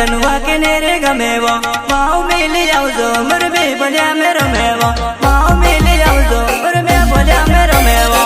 जनवा के नेरे गमेवा माओ मिली आओ जो मर बे बलिया में रमेवा माओ मिली आओ जो मर बे बलिया में रमेवा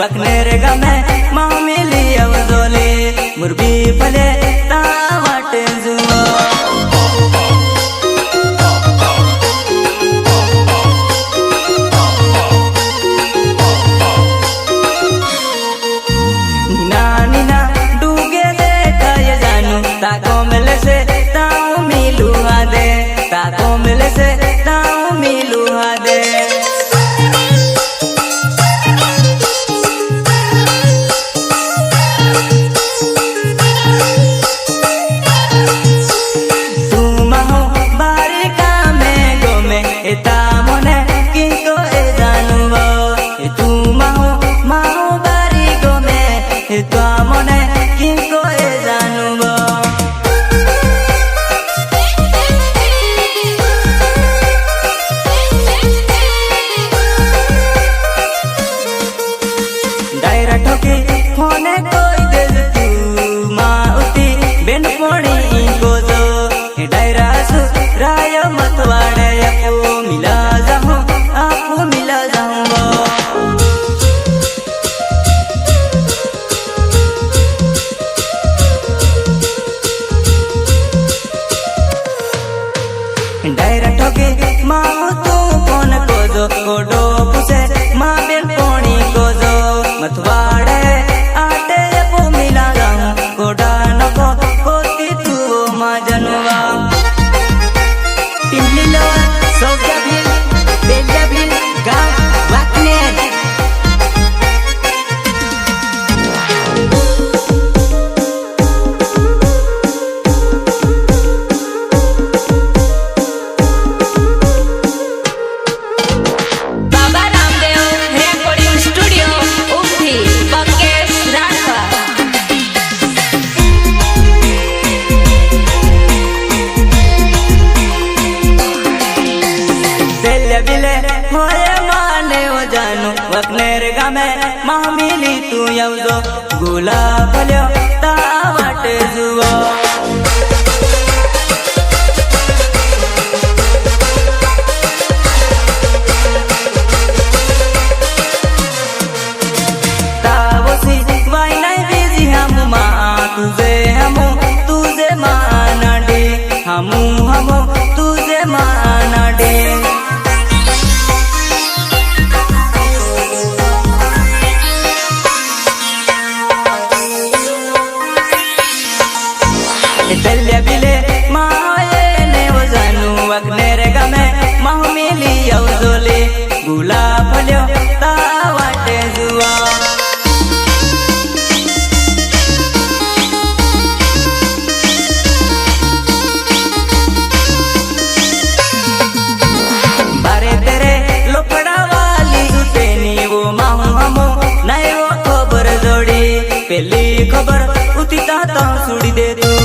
वकनेरे गमे माँ मिली अवजोले मुर्बी फले तावट जुआ नीना नीना डूगे देखा ये जानू ताको मिले से ताऊ मिलू दे ताको मिले से ताऊ मिलू दे कोडो पुसे माँ बेन पोनी कोजो मतवाड़े आटे पो मिला गाऊं कोडा नको कोती तू माँ जनवा टिमली लोआ सोगा बिल बेजा बिल गाँव वाकनेर वकनेर गामे माँ मिली तू यवजो गुलाब ल्यो ता वाट जुओ तुझे माना डे चल्या बिले माये ने वजानू वगनेर गमे माह मिली यवजोले गुलाब ल्यो ता वाटे जुआ पेली खबर उती ता सुड़ी दे तू